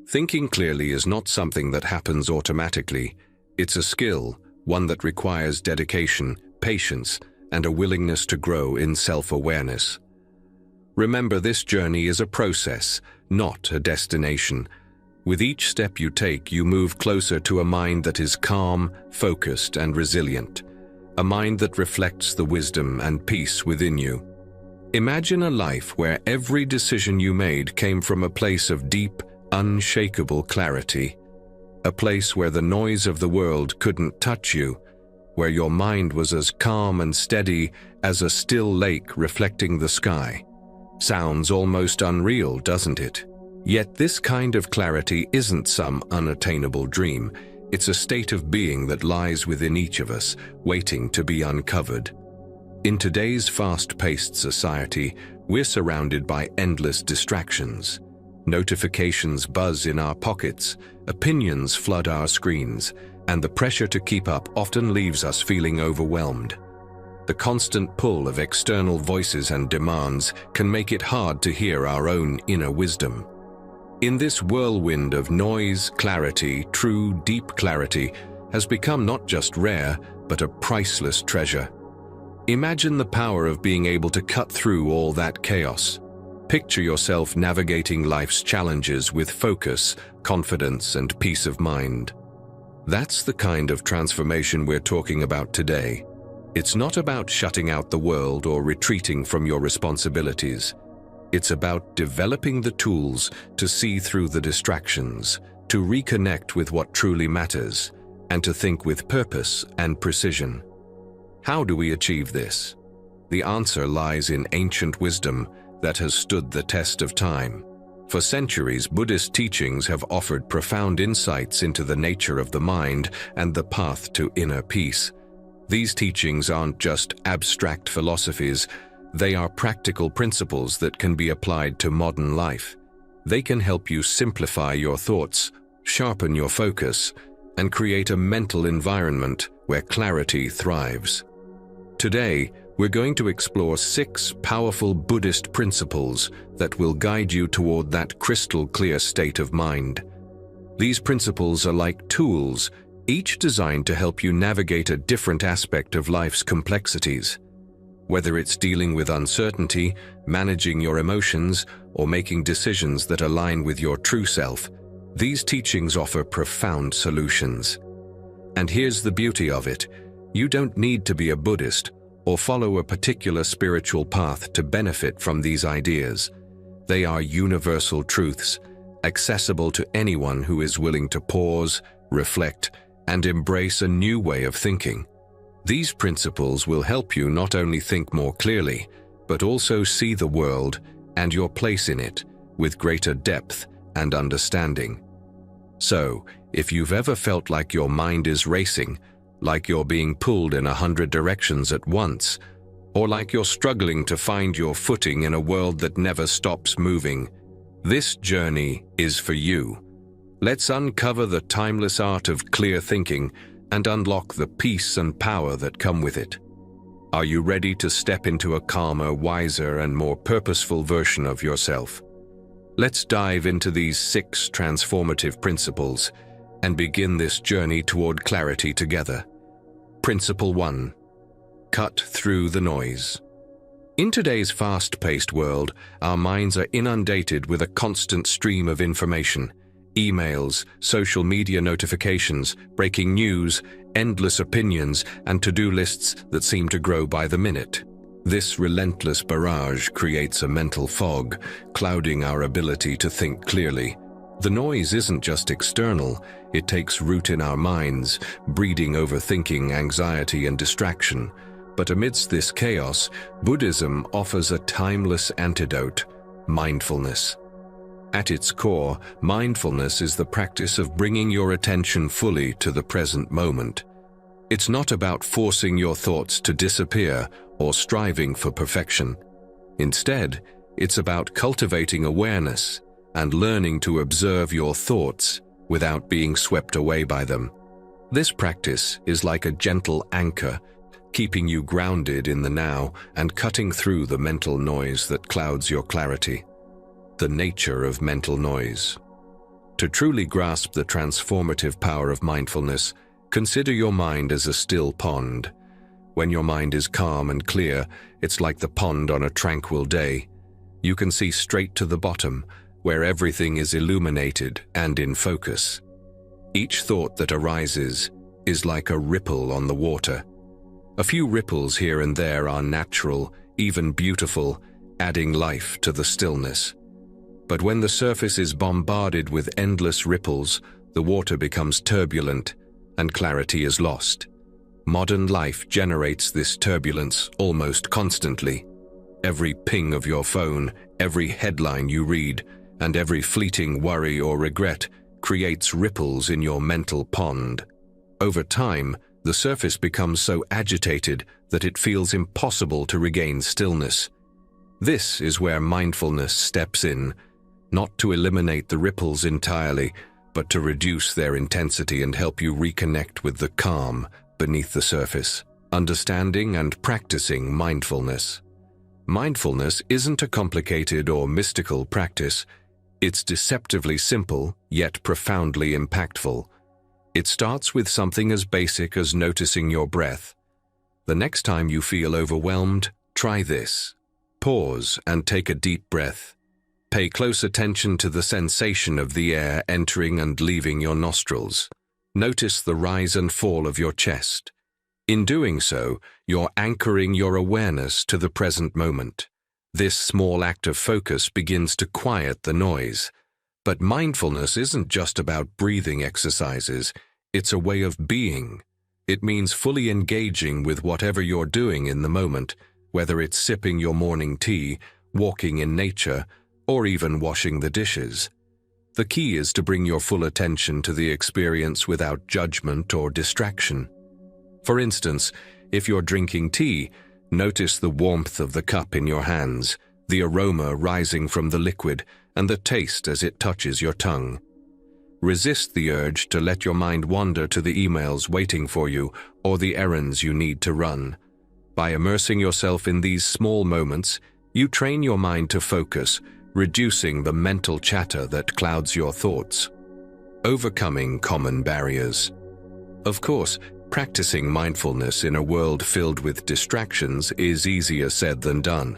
Thinking clearly is not something that happens automatically. It's a skill, one that requires dedication, patience, and a willingness to grow in self-awareness. Remember, this journey is a process, not a destination. With each step you take, you move closer to a mind that is calm, focused, and resilient. A mind that reflects the wisdom and peace within you. Imagine a life where every decision you made came from a place of deep, unshakable clarity. A place where the noise of the world couldn't touch you, where your mind was as calm and steady as a still lake reflecting the sky. Sounds almost unreal, doesn't it? Yet this kind of clarity isn't some unattainable dream. It's a state of being that lies within each of us, waiting to be uncovered. In today's fast-paced society, we're surrounded by endless distractions. Notifications buzz in our pockets, opinions flood our screens, and the pressure to keep up often leaves us feeling overwhelmed. The constant pull of external voices and demands can make it hard to hear our own inner wisdom. In this whirlwind of noise, clarity, true, deep clarity, has become not just rare, but a priceless treasure. Imagine the power of being able to cut through all that chaos. Picture yourself navigating life's challenges with focus, confidence, and peace of mind. That's the kind of transformation we're talking about today. It's not about shutting out the world or retreating from your responsibilities. It's about developing the tools to see through the distractions, to reconnect with what truly matters, and to think with purpose and precision. How do we achieve this? The answer lies in ancient wisdom that has stood the test of time. For centuries, Buddhist teachings have offered profound insights into the nature of the mind and the path to inner peace. These teachings aren't just abstract philosophies. They are practical principles that can be applied to modern life. They can help you simplify your thoughts, sharpen your focus, and create a mental environment where clarity thrives. Today, we're going to explore 6 powerful Buddhist principles that will guide you toward that crystal-clear state of mind. These principles are like tools, each designed to help you navigate a different aspect of life's complexities. Whether it's dealing with uncertainty, managing your emotions, or making decisions that align with your true self, these teachings offer profound solutions. And here's the beauty of it. You don't need to be a Buddhist or follow a particular spiritual path to benefit from these ideas. They are universal truths, accessible to anyone who is willing to pause, reflect, and embrace a new way of thinking. These principles will help you not only think more clearly, but also see the world and your place in it with greater depth and understanding. So, if you've ever felt like your mind is racing, like you're being pulled in 100 directions at once, or like you're struggling to find your footing in a world that never stops moving, this journey is for you. Let's uncover the timeless art of clear thinking and unlock the peace and power that come with it. Are you ready to step into a calmer, wiser, and more purposeful version of yourself? Let's dive into these 6 transformative principles and begin this journey toward clarity together. Principle 1. Cut through the noise. In today's fast-paced world, our minds are inundated with a constant stream of information. Emails, social media notifications, breaking news, endless opinions, and to-do lists that seem to grow by the minute. This relentless barrage creates a mental fog, clouding our ability to think clearly. The noise isn't just external, it takes root in our minds, breeding overthinking, anxiety, and distraction. But amidst this chaos, Buddhism offers a timeless antidote: mindfulness. At its core, mindfulness is the practice of bringing your attention fully to the present moment. It's not about forcing your thoughts to disappear or striving for perfection. Instead, it's about cultivating awareness and learning to observe your thoughts without being swept away by them. This practice is like a gentle anchor, keeping you grounded in the now and cutting through the mental noise that clouds your clarity. The nature of mental noise. To truly grasp the transformative power of mindfulness, consider your mind as a still pond. When your mind is calm and clear, it's like the pond on a tranquil day. You can see straight to the bottom, where everything is illuminated and in focus. Each thought that arises is like a ripple on the water. A few ripples here and there are natural, even beautiful, adding life to the stillness. But when the surface is bombarded with endless ripples, the water becomes turbulent and clarity is lost. Modern life generates this turbulence almost constantly. Every ping of your phone, every headline you read, and every fleeting worry or regret creates ripples in your mental pond. Over time, the surface becomes so agitated that it feels impossible to regain stillness. This is where mindfulness steps in, not to eliminate the ripples entirely, but to reduce their intensity and help you reconnect with the calm beneath the surface. Understanding and practicing mindfulness. Mindfulness isn't a complicated or mystical practice. It's deceptively simple, yet profoundly impactful. It starts with something as basic as noticing your breath. The next time you feel overwhelmed, try this. Pause and take a deep breath. Pay close attention to the sensation of the air entering and leaving your nostrils. Notice the rise and fall of your chest. In doing so, you're anchoring your awareness to the present moment. This small act of focus begins to quiet the noise. But mindfulness isn't just about breathing exercises, it's a way of being. It means fully engaging with whatever you're doing in the moment, whether it's sipping your morning tea, walking in nature, or even washing the dishes. The key is to bring your full attention to the experience without judgment or distraction. For instance, if you're drinking tea, notice the warmth of the cup in your hands, the aroma rising from the liquid, and the taste as it touches your tongue. Resist the urge to let your mind wander to the emails waiting for you or the errands you need to run. By immersing yourself in these small moments, you train your mind to focus, reducing the mental chatter that clouds your thoughts. Overcoming common barriers. Of course, practicing mindfulness in a world filled with distractions is easier said than done.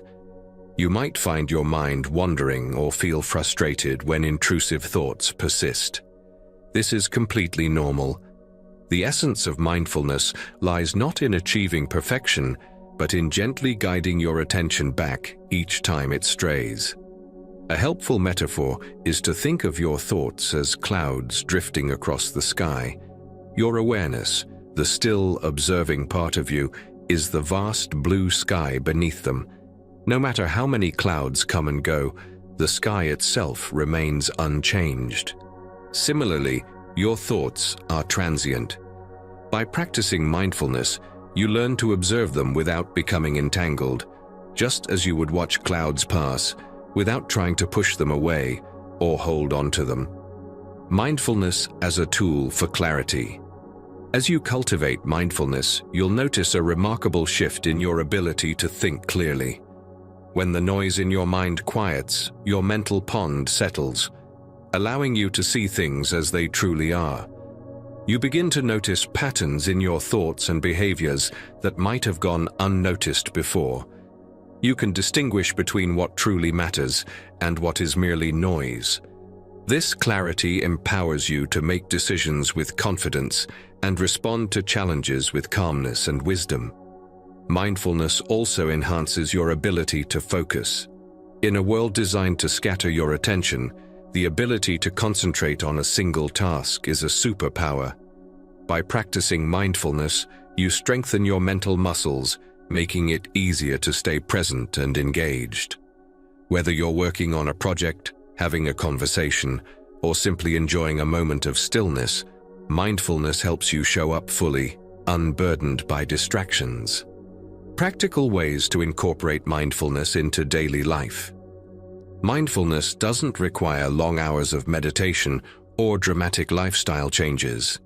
You might find your mind wandering or feel frustrated when intrusive thoughts persist. This is completely normal. The essence of mindfulness lies not in achieving perfection, but in gently guiding your attention back each time it strays. A helpful metaphor is to think of your thoughts as clouds drifting across the sky. Your awareness, the still observing part of you, is the vast blue sky beneath them. No matter how many clouds come and go, the sky itself remains unchanged. Similarly, your thoughts are transient. By practicing mindfulness, you learn to observe them without becoming entangled, just as you would watch clouds pass, without trying to push them away or hold on to them. Mindfulness as a tool for clarity. As you cultivate mindfulness, you'll notice a remarkable shift in your ability to think clearly. When the noise in your mind quiets, your mental pond settles, allowing you to see things as they truly are. You begin to notice patterns in your thoughts and behaviors that might have gone unnoticed before. You can distinguish between what truly matters and what is merely noise. This clarity empowers you to make decisions with confidence and respond to challenges with calmness and wisdom. Mindfulness also enhances your ability to focus. In a world designed to scatter your attention, the ability to concentrate on a single task is a superpower. By practicing mindfulness, you strengthen your mental muscles, making it easier to stay present and engaged. Whether you're working on a project, having a conversation, or simply enjoying a moment of stillness, mindfulness helps you show up fully, unburdened by distractions. Practical ways to incorporate mindfulness into daily life. Mindfulness doesn't require long hours of meditation or dramatic lifestyle changes.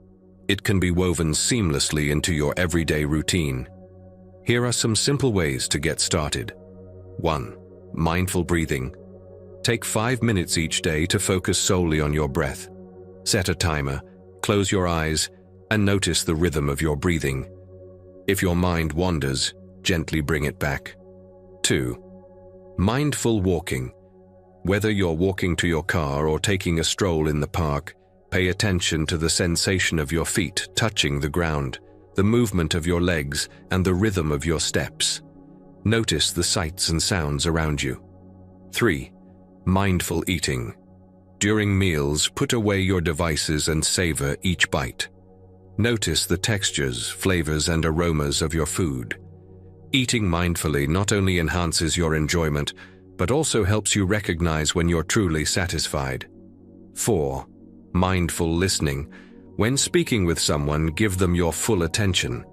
It can be woven seamlessly into your everyday routine. Here are some simple ways to get started. 1. Mindful breathing. Take 5 minutes each day to focus solely on your breath. Set a timer, close your eyes, and notice the rhythm of your breathing. If your mind wanders, gently bring it back. 2. Mindful walking. Whether you're walking to your car or taking a stroll in the park, pay attention to the sensation of your feet touching the ground, the movement of your legs, and the rhythm of your steps. Notice the sights and sounds around you. 3. Mindful eating. During meals, put away your devices and savor each bite. Notice the textures, flavors, and aromas of your food. Eating mindfully not only enhances your enjoyment, but also helps you recognize when you're truly satisfied. 4. Mindful listening. When speaking with someone, give them your full attention.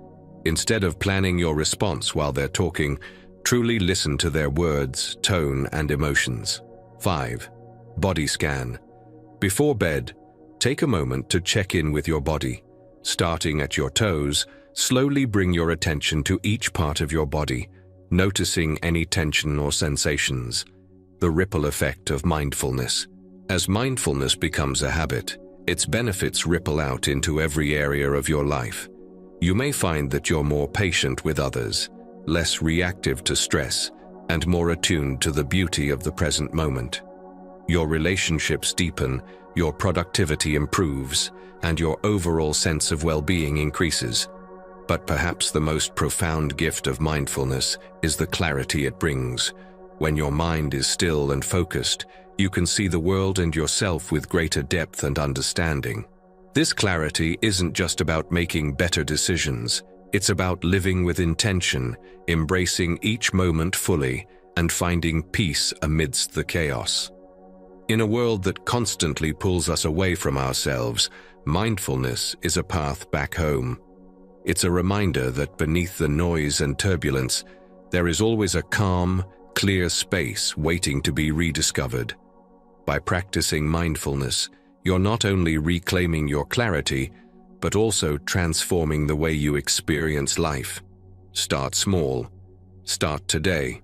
Instead of planning your response while they're talking, truly listen to their words, tone, and emotions. 5. Body scan. Before bed, take a moment to check in with your body. Starting at your toes, slowly bring your attention to each part of your body, noticing any tension or sensations. The ripple effect of mindfulness. As mindfulness becomes a habit, its benefits ripple out into every area of your life. You may find that you're more patient with others, less reactive to stress, and more attuned to the beauty of the present moment. Your relationships deepen, your productivity improves, and your overall sense of well-being increases. But perhaps the most profound gift of mindfulness is the clarity it brings. When your mind is still and focused, you can see the world and yourself with greater depth and understanding. This clarity isn't just about making better decisions. It's about living with intention, embracing each moment fully, and finding peace amidst the chaos. In a world that constantly pulls us away from ourselves, mindfulness is a path back home. It's a reminder that beneath the noise and turbulence, there is always a calm, clear space waiting to be rediscovered. By practicing mindfulness, you're not only reclaiming your clarity, but also transforming the way you experience life. Start small. Start today.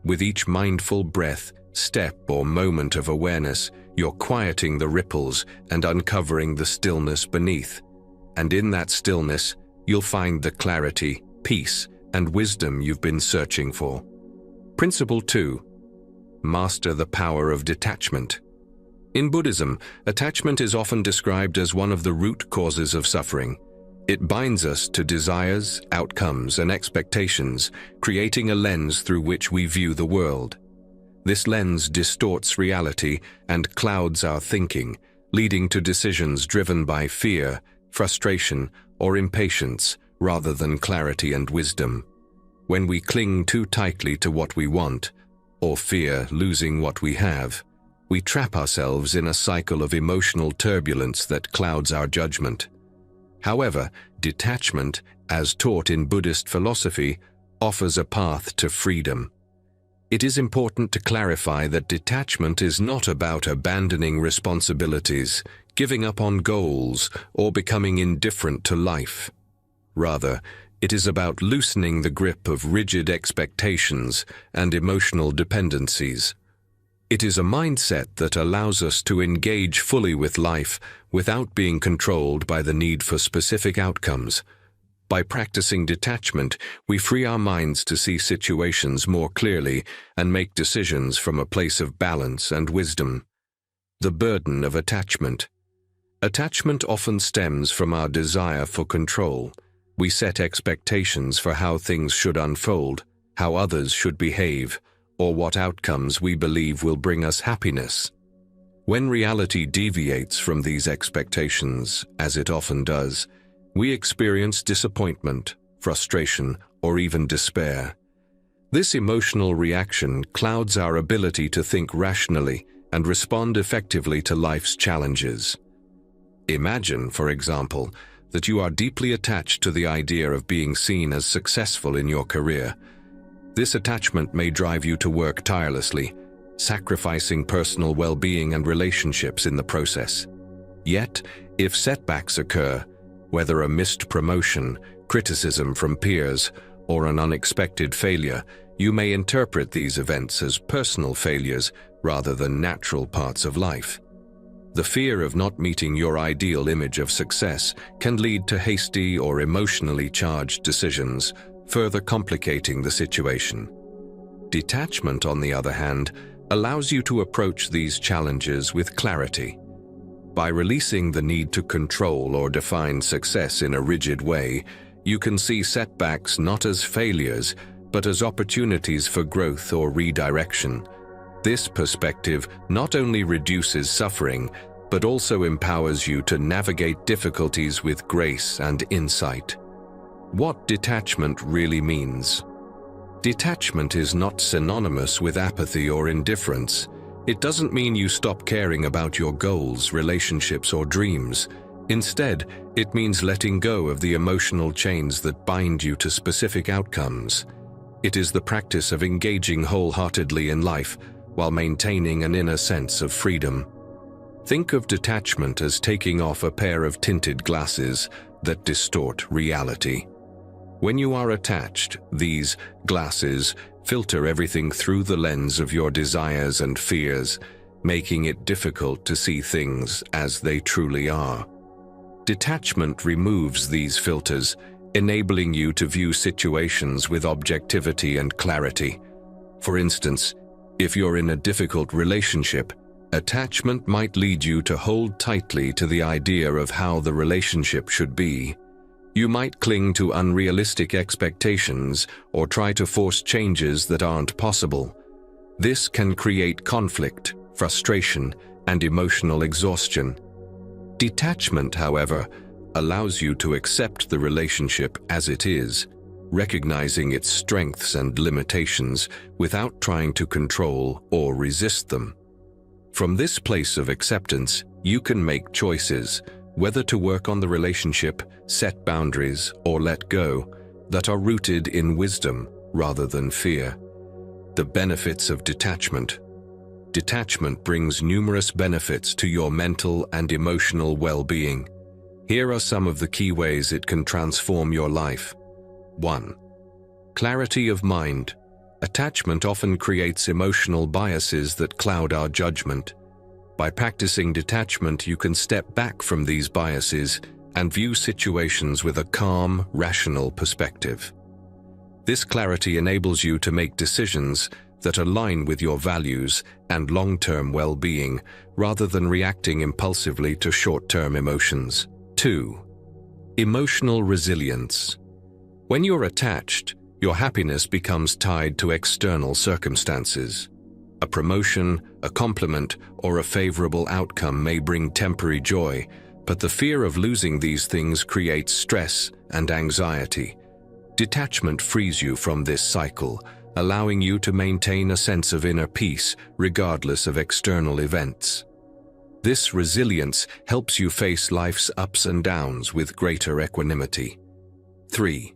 With each mindful breath, step, or moment of awareness, you're quieting the ripples and uncovering the stillness beneath. And in that stillness, you'll find the clarity, peace, and wisdom you've been searching for. Principle 2. Master the power of detachment. In Buddhism, attachment is often described as one of the root causes of suffering. It binds us to desires, outcomes, and expectations, creating a lens through which we view the world. This lens distorts reality and clouds our thinking, leading to decisions driven by fear, frustration, or impatience rather than clarity and wisdom. When we cling too tightly to what we want, or fear losing what we have, we trap ourselves in a cycle of emotional turbulence that clouds our judgment. However, detachment, as taught in Buddhist philosophy, offers a path to freedom. It is important to clarify that detachment is not about abandoning responsibilities, giving up on goals, or becoming indifferent to life. Rather, it is about loosening the grip of rigid expectations and emotional dependencies. It is a mindset that allows us to engage fully with life without being controlled by the need for specific outcomes. By practicing detachment, we free our minds to see situations more clearly and make decisions from a place of balance and wisdom. The burden of attachment. Attachment often stems from our desire for control. We set expectations for how things should unfold, how others should behave, or what outcomes we believe will bring us happiness. When reality deviates from these expectations, as it often does, we experience disappointment, frustration, or even despair. This emotional reaction clouds our ability to think rationally and respond effectively to life's challenges. Imagine, for example, that you are deeply attached to the idea of being seen as successful in your career. This attachment may drive you to work tirelessly, sacrificing personal well-being and relationships in the process. Yet, if setbacks occur, whether a missed promotion, criticism from peers, or an unexpected failure, you may interpret these events as personal failures rather than natural parts of life. The fear of not meeting your ideal image of success can lead to hasty or emotionally charged decisions, further complicating the situation. Detachment, on the other hand, allows you to approach these challenges with clarity. By releasing the need to control or define success in a rigid way, you can see setbacks not as failures, but as opportunities for growth or redirection. This perspective not only reduces suffering, but also empowers you to navigate difficulties with grace and insight. What detachment really means? Detachment is not synonymous with apathy or indifference. It doesn't mean you stop caring about your goals, relationships, or dreams. Instead, it means letting go of the emotional chains that bind you to specific outcomes. It is the practice of engaging wholeheartedly in life while maintaining an inner sense of freedom. Think of detachment as taking off a pair of tinted glasses that distort reality. When you are attached, these glasses filter everything through the lens of your desires and fears, making it difficult to see things as they truly are. Detachment removes these filters, enabling you to view situations with objectivity and clarity. For instance, if you're in a difficult relationship, attachment might lead you to hold tightly to the idea of how the relationship should be. You might cling to unrealistic expectations or try to force changes that aren't possible. This can create conflict, frustration, and emotional exhaustion. Detachment, however, allows you to accept the relationship as it is, recognizing its strengths and limitations without trying to control or resist them. From this place of acceptance, you can make choices, whether to work on the relationship, set boundaries, or let go, that are rooted in wisdom rather than fear. The benefits of detachment. Detachment brings numerous benefits to your mental and emotional well-being. Here are some of the key ways it can transform your life. 1. Clarity of mind. Attachment often creates emotional biases that cloud our judgment. By practicing detachment, you can step back from these biases and view situations with a calm, rational perspective. This clarity enables you to make decisions that align with your values and long-term well-being, rather than reacting impulsively to short-term emotions. 2. Emotional resilience. When you're attached, your happiness becomes tied to external circumstances. A promotion, a compliment, or a favorable outcome may bring temporary joy, but the fear of losing these things creates stress and anxiety. Detachment frees you from this cycle, allowing you to maintain a sense of inner peace regardless of external events. This resilience helps you face life's ups and downs with greater equanimity. 3.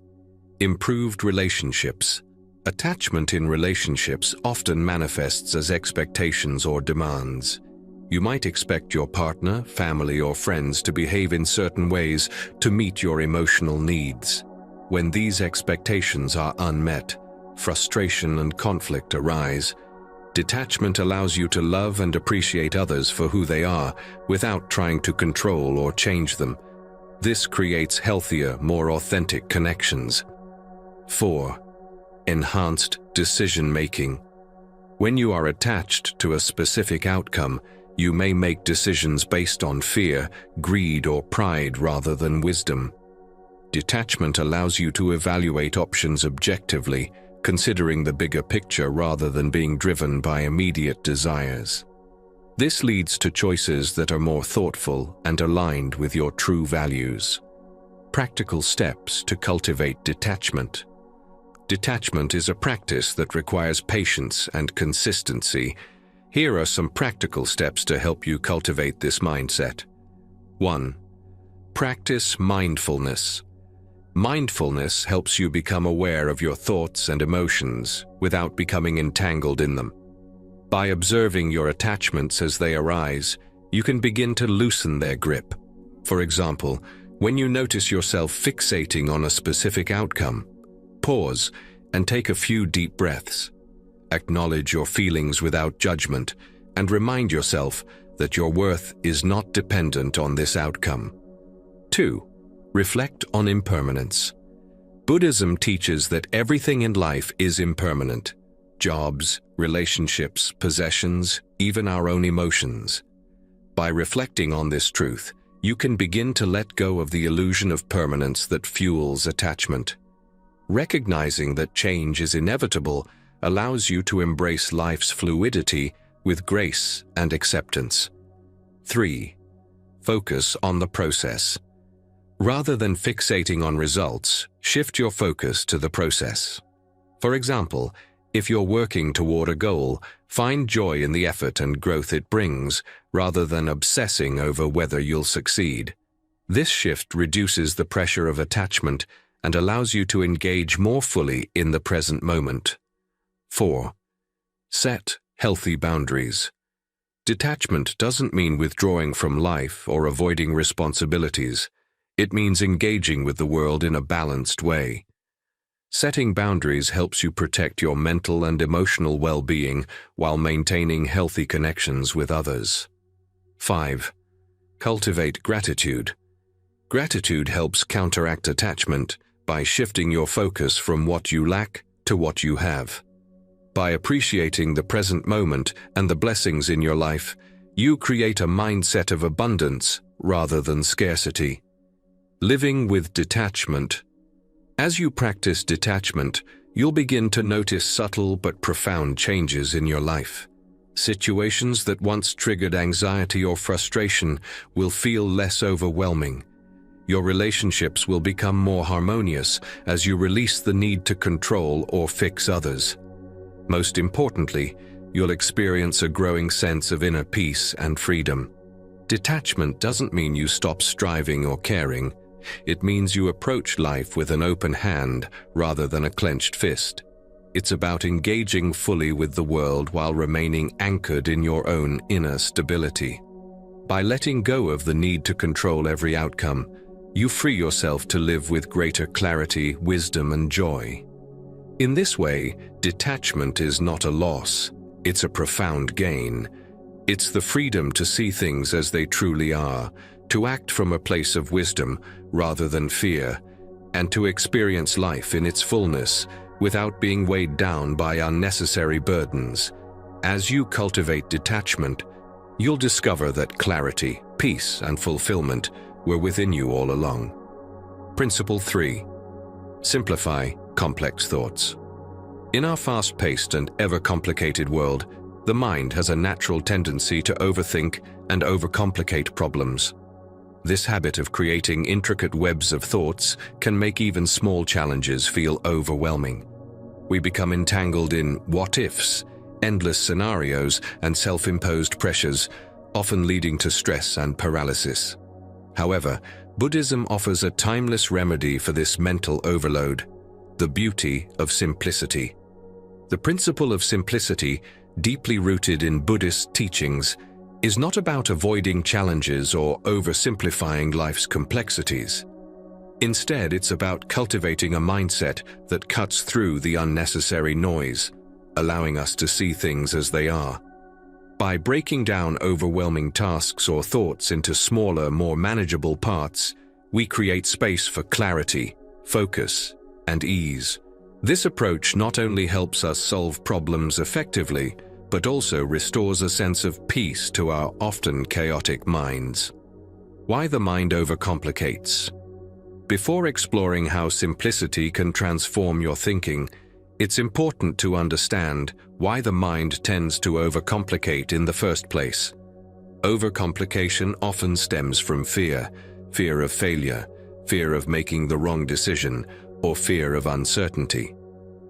Improved relationships. Attachment in relationships often manifests as expectations or demands. You might expect your partner, family, or friends to behave in certain ways to meet your emotional needs. When these expectations are unmet, frustration and conflict arise. Detachment allows you to love and appreciate others for who they are without trying to control or change them. This creates healthier, more authentic connections. 4. Enhanced decision-making. When you are attached to a specific outcome, you may make decisions based on fear, greed, or pride rather than wisdom. Detachment allows you to evaluate options objectively, considering the bigger picture rather than being driven by immediate desires. This leads to choices that are more thoughtful and aligned with your true values. Practical steps to cultivate detachment. Detachment is a practice that requires patience and consistency. Here are some practical steps to help you cultivate this mindset. 1. Practice mindfulness. Mindfulness helps you become aware of your thoughts and emotions without becoming entangled in them. By observing your attachments as they arise, you can begin to loosen their grip. For example, when you notice yourself fixating on a specific outcome, pause and take a few deep breaths. Acknowledge your feelings without judgment and remind yourself that your worth is not dependent on this outcome. 2. Reflect on impermanence. Buddhism teaches that everything in life is impermanent. Jobs, relationships, possessions, even our own emotions. By reflecting on this truth, you can begin to let go of the illusion of permanence that fuels attachment. Recognizing that change is inevitable allows you to embrace life's fluidity with grace and acceptance. 3. Focus on the process. Rather than fixating on results, shift your focus to the process. For example, if you're working toward a goal, find joy in the effort and growth it brings, rather than obsessing over whether you'll succeed. This shift reduces the pressure of attachment and allows you to engage more fully in the present moment. 4. Set healthy boundaries. Detachment doesn't mean withdrawing from life or avoiding responsibilities. It means engaging with the world in a balanced way. Setting boundaries helps you protect your mental and emotional well-being while maintaining healthy connections with others. 5. Cultivate gratitude. Gratitude helps counteract attachment by shifting your focus from what you lack to what you have. By appreciating the present moment and the blessings in your life, you create a mindset of abundance rather than scarcity. Living with detachment. As you practice detachment, you'll begin to notice subtle but profound changes in your life. Situations that once triggered anxiety or frustration will feel less overwhelming. Your relationships will become more harmonious as you release the need to control or fix others. Most importantly, you'll experience a growing sense of inner peace and freedom. Detachment doesn't mean you stop striving or caring. It means you approach life with an open hand rather than a clenched fist. It's about engaging fully with the world while remaining anchored in your own inner stability. By letting go of the need to control every outcome, you free yourself to live with greater clarity, wisdom, and joy. In this way, detachment is not a loss, it's a profound gain. It's the freedom to see things as they truly are, to act from a place of wisdom rather than fear, and to experience life in its fullness without being weighed down by unnecessary burdens. As you cultivate detachment, you'll discover that clarity, peace, and fulfillment were within you all along. Principle 3. Simplify complex thoughts. In our fast-paced and ever-complicated world, the mind has a natural tendency to overthink and overcomplicate problems. This habit of creating intricate webs of thoughts can make even small challenges feel overwhelming. We become entangled in what-ifs, endless scenarios, and self-imposed pressures, often leading to stress and paralysis. However, Buddhism offers a timeless remedy for this mental overload: the beauty of simplicity. The principle of simplicity, deeply rooted in Buddhist teachings, is not about avoiding challenges or oversimplifying life's complexities. Instead, it's about cultivating a mindset that cuts through the unnecessary noise, allowing us to see things as they are. By breaking down overwhelming tasks or thoughts into smaller, more manageable parts, we create space for clarity, focus, and ease. This approach not only helps us solve problems effectively, but also restores a sense of peace to our often chaotic minds. Why the mind overcomplicates? Before exploring how simplicity can transform your thinking, it's important to understand why the mind tends to overcomplicate in the first place. Overcomplication often stems from fear of failure, fear of making the wrong decision, or fear of uncertainty.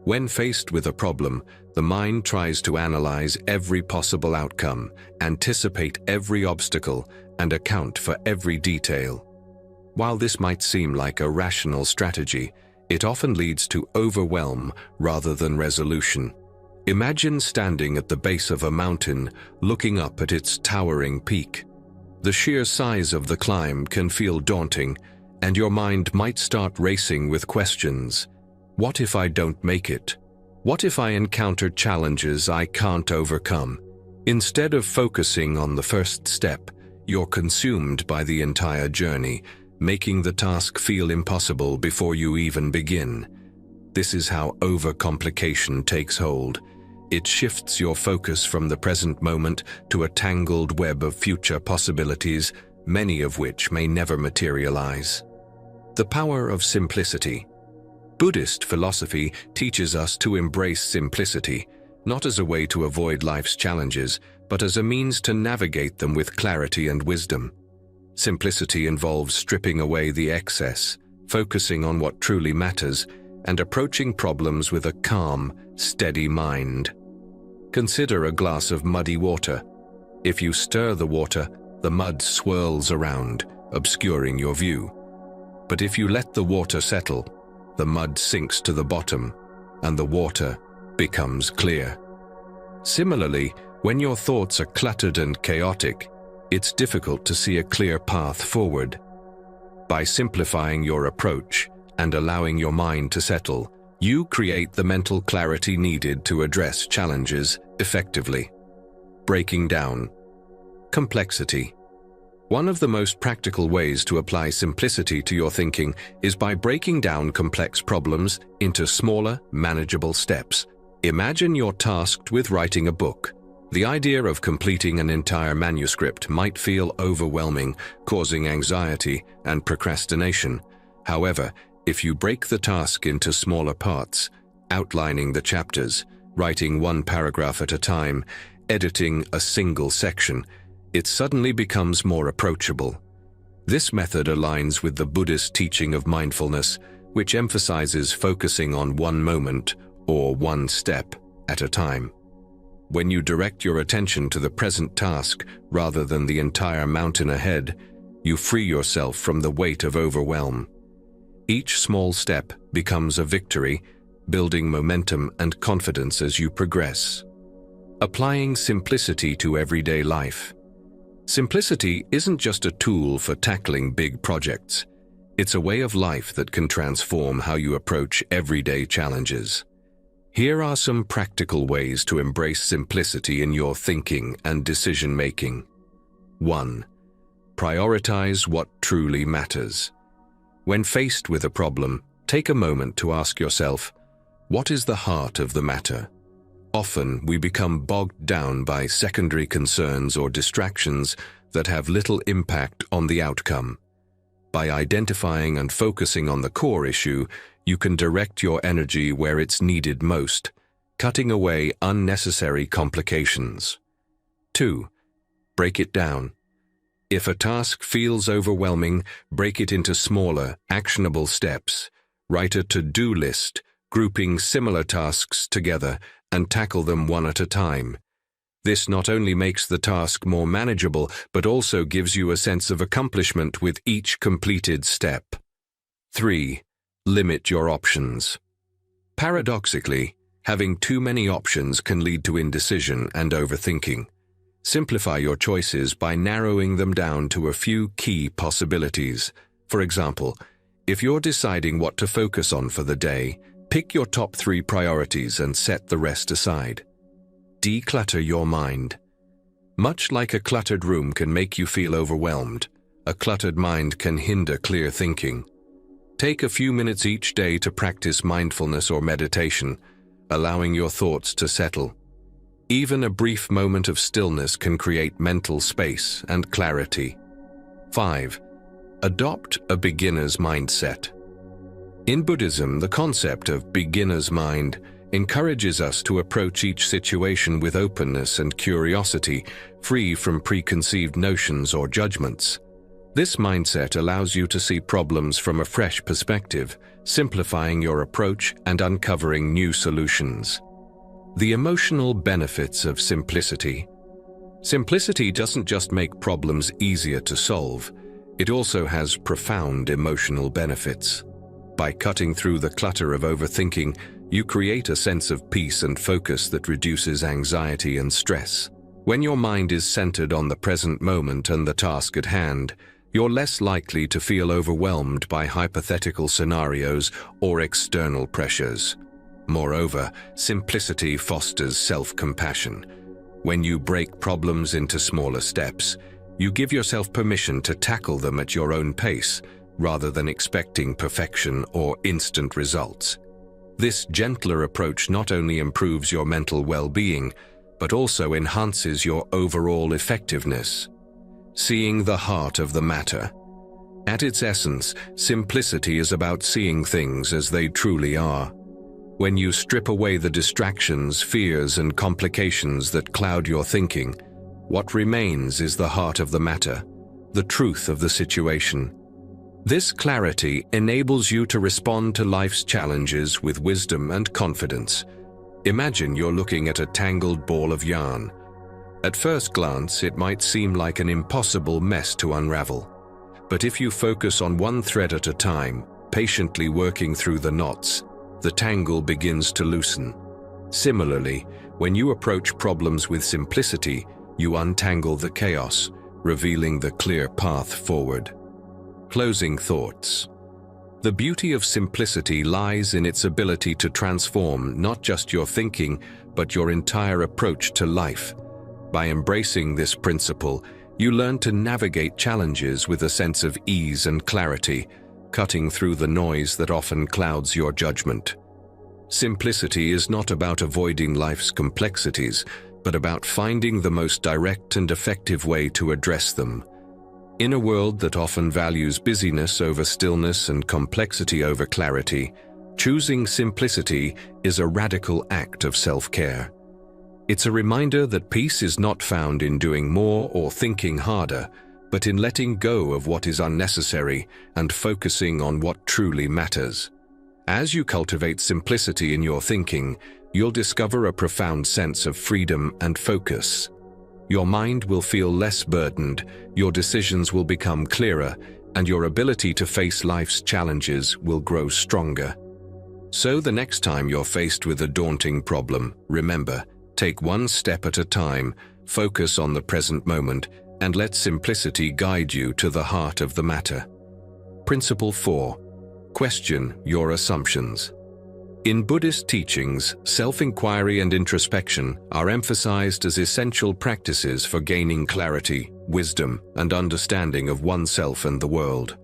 When faced with a problem, the mind tries to analyze every possible outcome, anticipate every obstacle, and account for every detail. While this might seem like a rational strategy, it often leads to overwhelm rather than resolution. Imagine standing at the base of a mountain, looking up at its towering peak. The sheer size of the climb can feel daunting, and your mind might start racing with questions. What if I don't make it? What if I encounter challenges I can't overcome? Instead of focusing on the first step, you're consumed by the entire journey, making the task feel impossible before you even begin. This is how overcomplication takes hold. It shifts your focus from the present moment to a tangled web of future possibilities, many of which may never materialize. The power of simplicity. Buddhist philosophy teaches us to embrace simplicity, not as a way to avoid life's challenges, but as a means to navigate them with clarity and wisdom. Simplicity involves stripping away the excess, focusing on what truly matters, and approaching problems with a calm, steady mind. Consider a glass of muddy water. If you stir the water, the mud swirls around, obscuring your view. But if you let the water settle, the mud sinks to the bottom, and the water becomes clear. Similarly, when your thoughts are cluttered and chaotic, it's difficult to see a clear path forward. By simplifying your approach and allowing your mind to settle, you create the mental clarity needed to address challenges effectively. Breaking down. Complexity. One of the most practical ways to apply simplicity to your thinking is by breaking down complex problems into smaller, manageable steps. Imagine you're tasked with writing a book. The idea of completing an entire manuscript might feel overwhelming, causing anxiety and procrastination. However, if you break the task into smaller parts, outlining the chapters, writing one paragraph at a time, editing a single section, it suddenly becomes more approachable. This method aligns with the Buddhist teaching of mindfulness, which emphasizes focusing on one moment or one step at a time. When you direct your attention to the present task rather than the entire mountain ahead, you free yourself from the weight of overwhelm. Each small step becomes a victory, building momentum and confidence as you progress. Applying simplicity to everyday life. Simplicity isn't just a tool for tackling big projects. It's a way of life that can transform how you approach everyday challenges. Here are some practical ways to embrace simplicity in your thinking and decision-making. 1. Prioritize what truly matters. When faced with a problem, take a moment to ask yourself, what is the heart of the matter? Often, we become bogged down by secondary concerns or distractions that have little impact on the outcome. By identifying and focusing on the core issue, you can direct your energy where it's needed most, cutting away unnecessary complications. 2. Break it down. If a task feels overwhelming, break it into smaller, actionable steps. Write a to-do list, grouping similar tasks together, and tackle them one at a time. This not only makes the task more manageable, but also gives you a sense of accomplishment with each completed step. 3. Limit your options. Paradoxically, having too many options can lead to indecision and overthinking. Simplify your choices by narrowing them down to a few key possibilities. For example, if you're deciding what to focus on for the day, pick your top 3 priorities and set the rest aside. Declutter your mind. Much like a cluttered room can make you feel overwhelmed, a cluttered mind can hinder clear thinking. Take a few minutes each day to practice mindfulness or meditation, allowing your thoughts to settle. Even a brief moment of stillness can create mental space and clarity. 5. Adopt a beginner's mindset. In Buddhism, the concept of beginner's mind encourages us to approach each situation with openness and curiosity, free from preconceived notions or judgments. This mindset allows you to see problems from a fresh perspective, simplifying your approach and uncovering new solutions. The emotional benefits of simplicity. Simplicity doesn't just make problems easier to solve, it also has profound emotional benefits. By cutting through the clutter of overthinking, you create a sense of peace and focus that reduces anxiety and stress. When your mind is centered on the present moment and the task at hand, you're less likely to feel overwhelmed by hypothetical scenarios or external pressures. Moreover, simplicity fosters self-compassion. When you break problems into smaller steps, you give yourself permission to tackle them at your own pace, rather than expecting perfection or instant results. This gentler approach not only improves your mental well-being, but also enhances your overall effectiveness. Seeing the heart of the matter. At its essence, simplicity is about seeing things as they truly are. When you strip away the distractions, fears, and complications that cloud your thinking, what remains is the heart of the matter, the truth of the situation. This clarity enables you to respond to life's challenges with wisdom and confidence. Imagine you're looking at a tangled ball of yarn. At first glance, it might seem like an impossible mess to unravel. But if you focus on one thread at a time, patiently working through the knots, the tangle begins to loosen. Similarly, when you approach problems with simplicity, you untangle the chaos, revealing the clear path forward. Closing thoughts. The beauty of simplicity lies in its ability to transform not just your thinking, but your entire approach to life. By embracing this principle, you learn to navigate challenges with a sense of ease and clarity, cutting through the noise that often clouds your judgment. Simplicity is not about avoiding life's complexities, but about finding the most direct and effective way to address them. In a world that often values busyness over stillness and complexity over clarity, choosing simplicity is a radical act of self-care. It's a reminder that peace is not found in doing more or thinking harder, but in letting go of what is unnecessary and focusing on what truly matters. As you cultivate simplicity in your thinking, you'll discover a profound sense of freedom and focus. Your mind will feel less burdened, your decisions will become clearer, and your ability to face life's challenges will grow stronger. So the next time you're faced with a daunting problem, remember, take one step at a time, focus on the present moment, and let simplicity guide you to the heart of the matter. Principle 4. Question your assumptions. In Buddhist teachings, self-inquiry and introspection are emphasized as essential practices for gaining clarity, wisdom, and understanding of oneself and the world.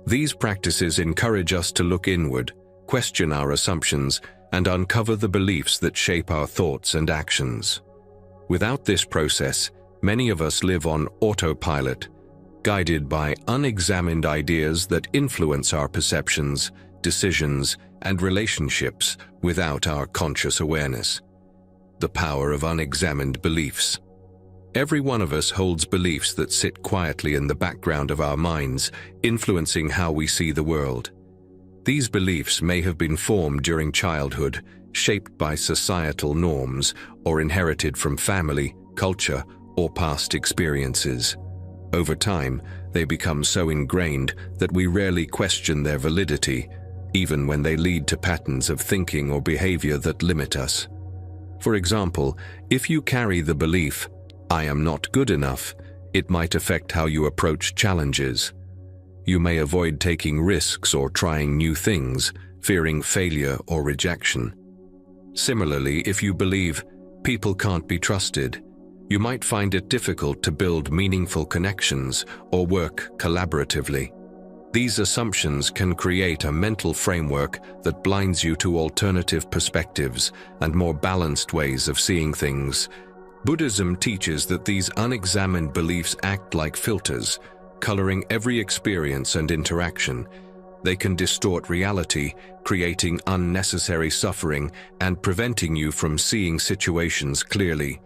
These practices encourage us to look inward, question our assumptions, and uncover the beliefs that shape our thoughts and actions. Without this process, many of us live on autopilot, guided by unexamined ideas that influence our perceptions, decisions, and relationships without our conscious awareness. The power of unexamined beliefs. Every one of us holds beliefs that sit quietly in the background of our minds, influencing how we see the world. These beliefs may have been formed during childhood, shaped by societal norms, or inherited from family, culture, or past experiences. Over time, they become so ingrained that we rarely question their validity, even when they lead to patterns of thinking or behavior that limit us. For example, if you carry the belief, "I am not good enough," it might affect how you approach challenges. You may avoid taking risks or trying new things, fearing failure or rejection. Similarly, if you believe, "People can't be trusted," you might find it difficult to build meaningful connections or work collaboratively. These assumptions can create a mental framework that blinds you to alternative perspectives and more balanced ways of seeing things. Buddhism teaches that these unexamined beliefs act like filters, coloring every experience and interaction. They can distort reality, creating unnecessary suffering and preventing you from seeing situations clearly.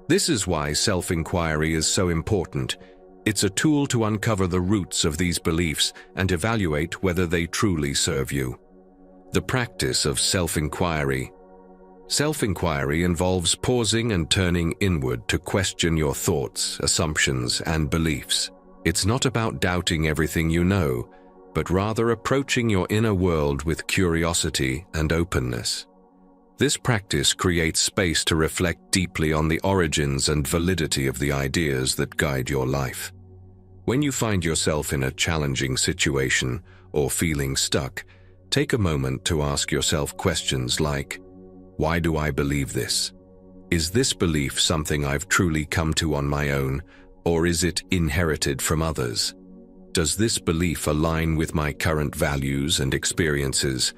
This is why self-inquiry is so important. It's a tool to uncover the roots of these beliefs and evaluate whether they truly serve you. The practice of self-inquiry. Self-inquiry involves pausing and turning inward to question your thoughts, assumptions, and beliefs. It's not about doubting everything you know, but rather approaching your inner world with curiosity and openness. This practice creates space to reflect deeply on the origins and validity of the ideas that guide your life. When you find yourself in a challenging situation or feeling stuck, take a moment to ask yourself questions like, "Why do I believe this? Is this belief something I've truly come to on my own, or is it inherited from others? Does this belief align with my current values and experiences?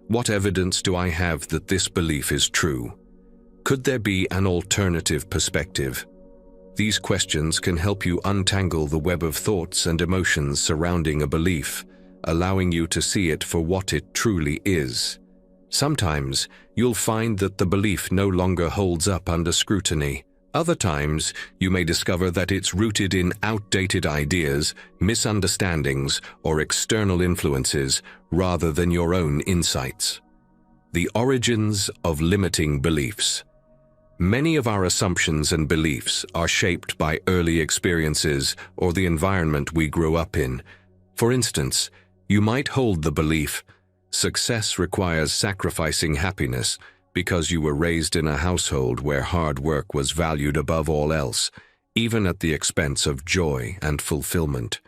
What evidence do I have that this belief is true? Could there be an alternative perspective? These questions can help you untangle the web of thoughts and emotions surrounding a belief, allowing you to see it for what it truly is. Sometimes, you'll find that the belief no longer holds up under scrutiny. Other times, you may discover that it's rooted in outdated ideas, misunderstandings, or external influences rather than your own insights. The origins of limiting beliefs. Many of our assumptions and beliefs are shaped by early experiences or the environment we grew up in. For instance, you might hold the belief, success requires sacrificing happiness, because you were raised in a household where hard work was valued above all else, even at the expense of joy and fulfillment.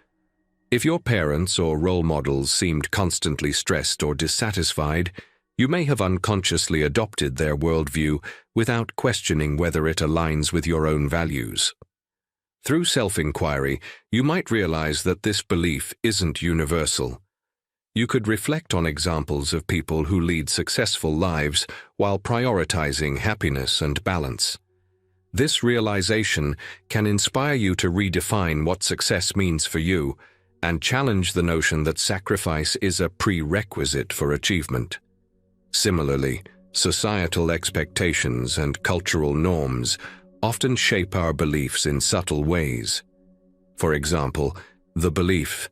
If your parents or role models seemed constantly stressed or dissatisfied, you may have unconsciously adopted their worldview without questioning whether it aligns with your own values. Through self-inquiry, you might realize that this belief isn't universal. You could reflect on examples of people who lead successful lives while prioritizing happiness and balance. This realization can inspire you to redefine what success means for you and challenge the notion that sacrifice is a prerequisite for achievement. Similarly, societal expectations and cultural norms often shape our beliefs in subtle ways. For example, the belief,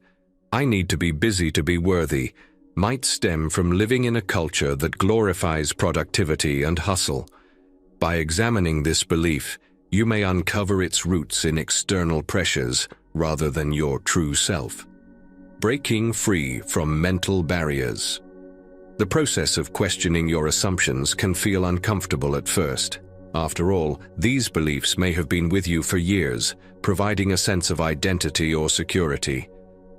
"I need to be busy to be worthy," might stem from living in a culture that glorifies productivity and hustle. By examining this belief, you may uncover its roots in external pressures rather than your true self. Breaking free from mental barriers. The process of questioning your assumptions can feel uncomfortable at first. After all, these beliefs may have been with you for years, providing a sense of identity or security.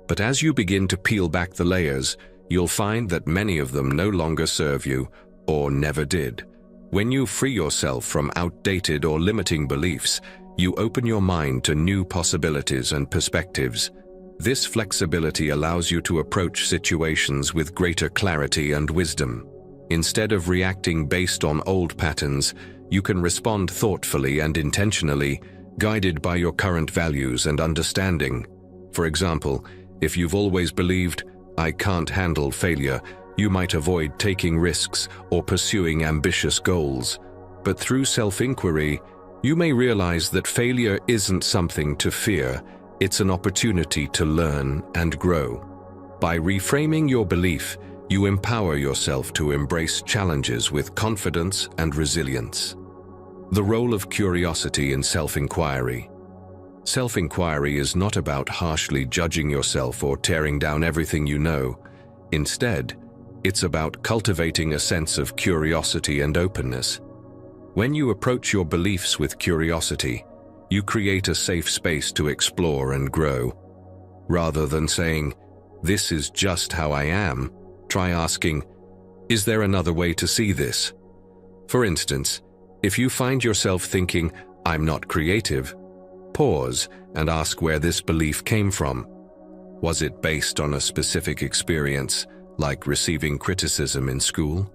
But as you begin to peel back the layers, you'll find that many of them no longer serve you, or never did. When you free yourself from outdated or limiting beliefs, you open your mind to new possibilities and perspectives. This flexibility allows you to approach situations with greater clarity and wisdom. Instead of reacting based on old patterns, you can respond thoughtfully and intentionally, guided by your current values and understanding. For example, if you've always believed, "I can't handle failure," you might avoid taking risks or pursuing ambitious goals. But through self-inquiry, you may realize that failure isn't something to fear, it's an opportunity to learn and grow. By reframing your belief, you empower yourself to embrace challenges with confidence and resilience. The role of curiosity in self-inquiry. Self-inquiry is not about harshly judging yourself or tearing down everything you know. Instead, it's about cultivating a sense of curiosity and openness. When you approach your beliefs with curiosity, you create a safe space to explore and grow. Rather than saying, "This is just how I am," try asking, "Is there another way to see this?" For instance, if you find yourself thinking, "I'm not creative," pause and ask where this belief came from. Was it based on a specific experience, like receiving criticism in school?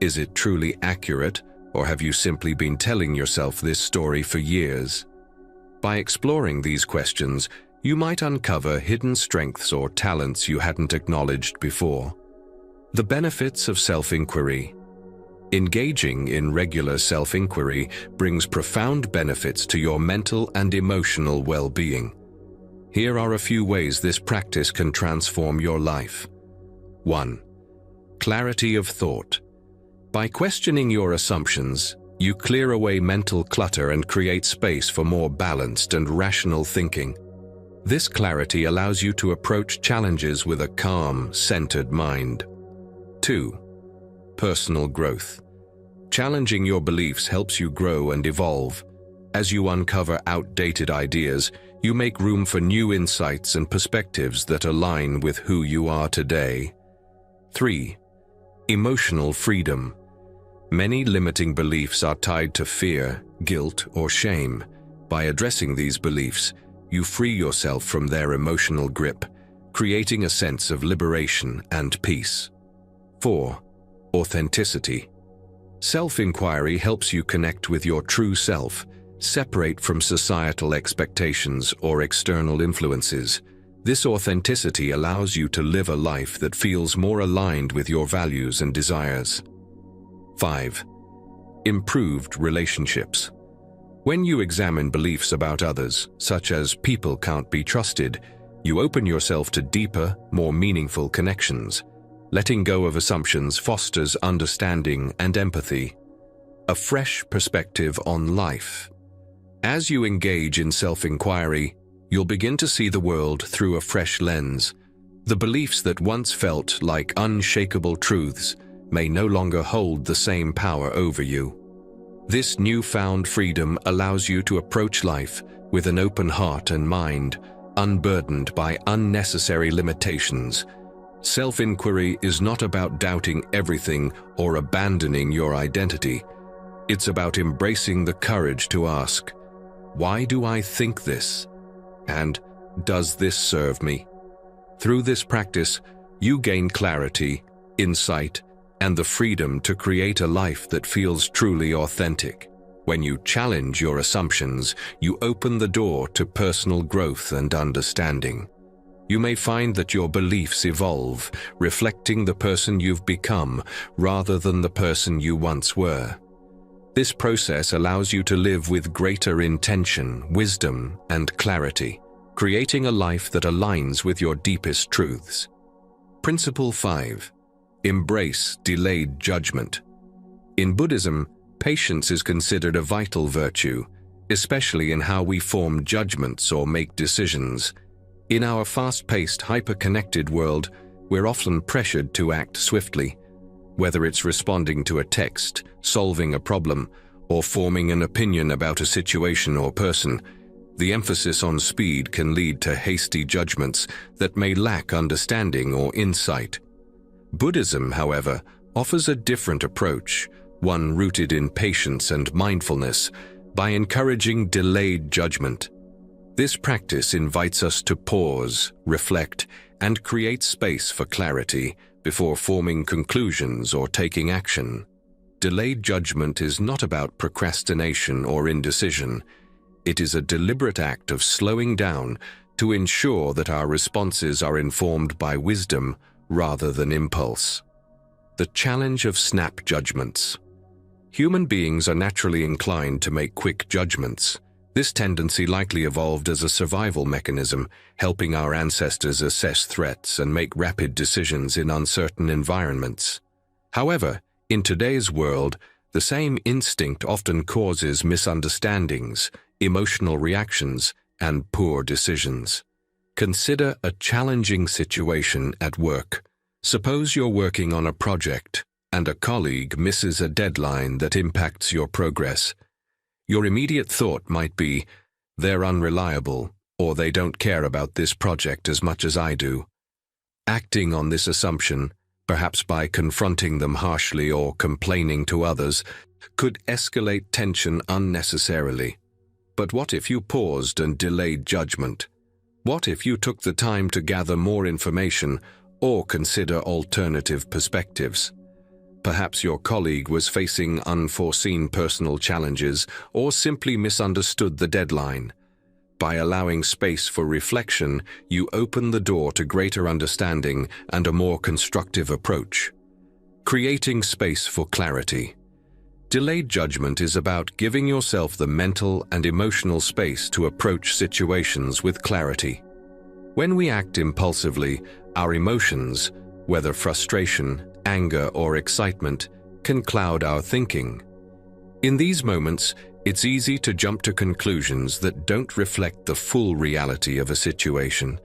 Is it truly accurate, or have you simply been telling yourself this story for years? By exploring these questions, you might uncover hidden strengths or talents you hadn't acknowledged before. The benefits of self-inquiry. Engaging in regular self-inquiry brings profound benefits to your mental and emotional well-being. Here are a few ways this practice can transform your life. 1. Clarity of thought. By questioning your assumptions, you clear away mental clutter and create space for more balanced and rational thinking. This clarity allows you to approach challenges with a calm, centered mind. 2. Personal growth. Challenging your beliefs helps you grow and evolve. As you uncover outdated ideas, you make room for new insights and perspectives that align with who you are today. 3. Emotional freedom. Many limiting beliefs are tied to fear, guilt, or shame. By addressing these beliefs, you free yourself from their emotional grip, creating a sense of liberation and peace. 4. Authenticity. Self-inquiry helps you connect with your true self, separate from societal expectations or external influences. This authenticity allows you to live a life that feels more aligned with your values and desires. 5. Improved relationships. When you examine beliefs about others, such as people can't be trusted, you open yourself to deeper, more meaningful connections. Letting go of assumptions fosters understanding and empathy. A fresh perspective on life. As you engage in self-inquiry, you'll begin to see the world through a fresh lens. The beliefs that once felt like unshakable truths may no longer hold the same power over you. This newfound freedom allows you to approach life with an open heart and mind, unburdened by unnecessary limitations. Self-inquiry is not about doubting everything or abandoning your identity. It's about embracing the courage to ask, "Why do I think this?" And "Does this serve me?" Through this practice, you gain clarity, insight, and the freedom to create a life that feels truly authentic. When you challenge your assumptions, you open the door to personal growth and understanding. You may find that your beliefs evolve, reflecting the person you've become rather than the person you once were. This process allows you to live with greater intention, wisdom, and clarity, creating a life that aligns with your deepest truths. Principle 5. Embrace delayed judgment. In Buddhism, patience is considered a vital virtue, especially in how we form judgments or make decisions. In our fast-paced, hyper-connected world, we're often pressured to act swiftly. Whether it's responding to a text, solving a problem, or forming an opinion about a situation or person, the emphasis on speed can lead to hasty judgments that may lack understanding or insight. Buddhism, however, offers a different approach, one rooted in patience and mindfulness, by encouraging delayed judgment. This practice invites us to pause, reflect, and create space for clarity before forming conclusions or taking action. Delayed judgment is not about procrastination or indecision. It is a deliberate act of slowing down to ensure that our responses are informed by wisdom rather than impulse. The challenge of snap judgments. Human beings are naturally inclined to make quick judgments. This tendency likely evolved as a survival mechanism, helping our ancestors assess threats and make rapid decisions in uncertain environments. However, in today's world, the same instinct often causes misunderstandings, emotional reactions, and poor decisions. Consider a challenging situation at work. Suppose you're working on a project and a colleague misses a deadline that impacts your progress. Your immediate thought might be, "They're unreliable," or "They don't care about this project as much as I do." Acting on this assumption, perhaps by confronting them harshly or complaining to others, could escalate tension unnecessarily. But what if you paused and delayed judgment? What if you took the time to gather more information or consider alternative perspectives? Perhaps your colleague was facing unforeseen personal challenges or simply misunderstood the deadline. By allowing space for reflection, you open the door to greater understanding and a more constructive approach. Creating space for clarity. Delayed judgment is about giving yourself the mental and emotional space to approach situations with clarity. When we act impulsively, our emotions, whether frustration, anger, or excitement, can cloud our thinking. In these moments, it's easy to jump to conclusions that don't reflect the full reality of a situation.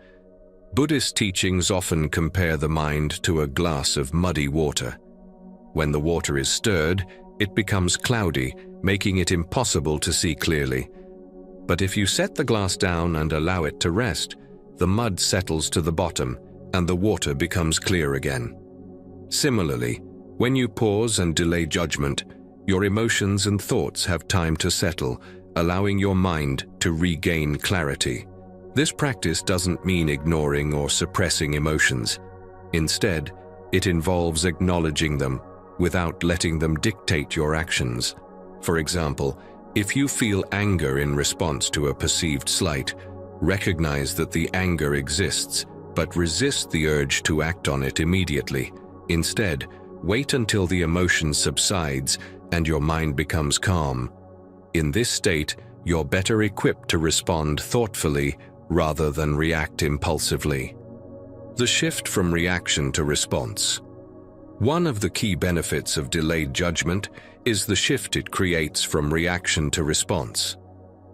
Buddhist teachings often compare the mind to a glass of muddy water. When the water is stirred, it becomes cloudy, making it impossible to see clearly. But if you set the glass down and allow it to rest, the mud settles to the bottom and the water becomes clear again. Similarly, when you pause and delay judgment, Your emotions and thoughts have time to settle, allowing your mind to regain clarity. This practice doesn't mean ignoring or suppressing emotions. Instead, it involves acknowledging them without letting them dictate your actions. For example, if you feel anger in response to a perceived slight, recognize that the anger exists, but resist the urge to act on it immediately. Instead, wait until the emotion subsides and your mind becomes calm. In this state, you're better equipped to respond thoughtfully rather than react impulsively. The shift from reaction to response. One of the key benefits of delayed judgment is the shift it creates from reaction to response.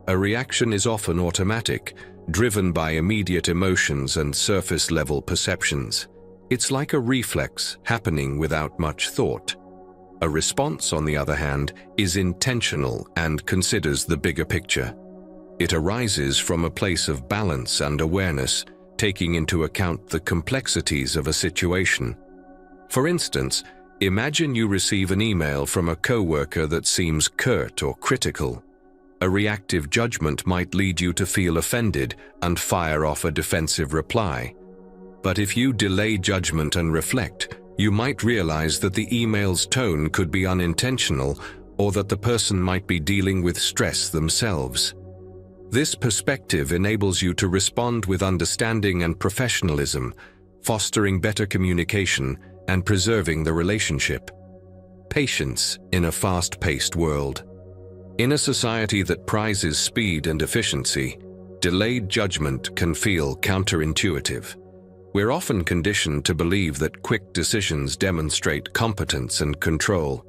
A reaction is often automatic, driven by immediate emotions and surface-level perceptions. It's like a reflex happening without much thought. A response, on the other hand, is intentional and considers the bigger picture. It arises from a place of balance and awareness, taking into account the complexities of a situation. For instance, imagine you receive an email from a coworker that seems curt or critical. A reactive judgment might lead you to feel offended and fire off a defensive reply. But if you delay judgment and reflect, you might realize that the email's tone could be unintentional or that the person might be dealing with stress themselves. This perspective enables you to respond with understanding and professionalism, fostering better communication and preserving the relationship. Patience in a fast-paced world. In a society that prizes speed and efficiency, delayed judgment can feel counterintuitive. We're often conditioned to believe that quick decisions demonstrate competence and control,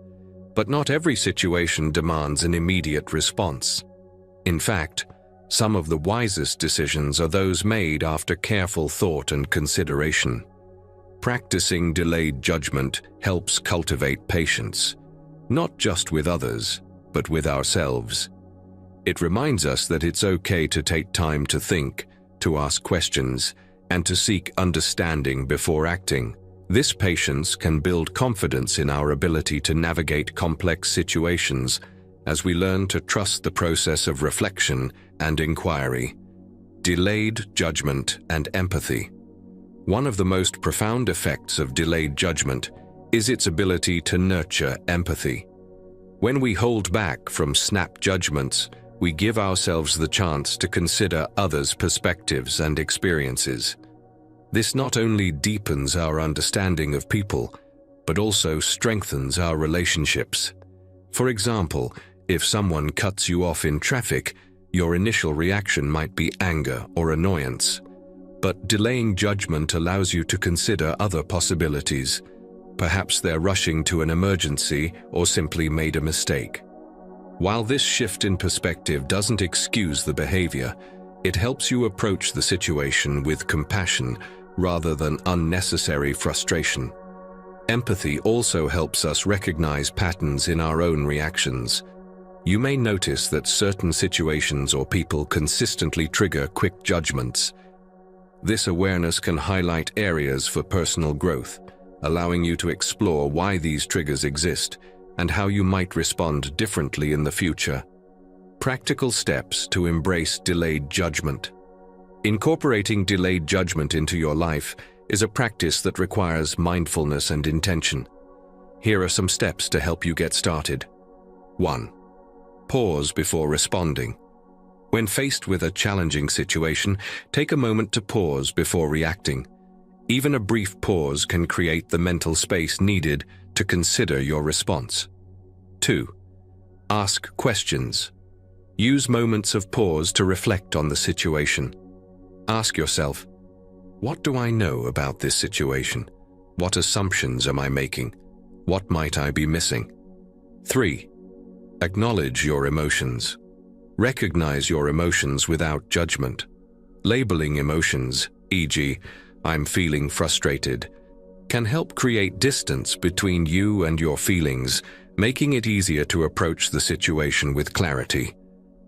but not every situation demands an immediate response. In fact, some of the wisest decisions are those made after careful thought and consideration. Practicing delayed judgment helps cultivate patience, not just with others, but with ourselves. It reminds us that it's okay to take time to think, to ask questions, and to seek understanding before acting. This patience can build confidence in our ability to navigate complex situations as we learn to trust the process of reflection and inquiry. Delayed judgment and empathy. One of the most profound effects of delayed judgment is its ability to nurture empathy. When we hold back from snap judgments, we give ourselves the chance to consider others' perspectives and experiences. This not only deepens our understanding of people, but also strengthens our relationships. For example, if someone cuts you off in traffic, your initial reaction might be anger or annoyance. But delaying judgment allows you to consider other possibilities. Perhaps they're rushing to an emergency or simply made a mistake. While this shift in perspective doesn't excuse the behavior, it helps you approach the situation with compassion rather than unnecessary frustration. Empathy also helps us recognize patterns in our own reactions. You may notice that certain situations or people consistently trigger quick judgments. This awareness can highlight areas for personal growth, allowing you to explore why these triggers exist and how you might respond differently in the future. Practical steps to embrace delayed judgment. Incorporating delayed judgment into your life is a practice that requires mindfulness and intention. Here are some steps to help you get started. 1. Pause before responding. When faced with a challenging situation, take a moment to pause before reacting. Even a brief pause can create the mental space needed to consider your response. 2. Ask questions. Use moments of pause to reflect on the situation. Ask yourself, what do I know about this situation? What assumptions am I making? What might I be missing? 3. Acknowledge your emotions. Recognize your emotions without judgment. Labeling emotions, e.g., I'm feeling frustrated, can help create distance between you and your feelings, making it easier to approach the situation with clarity.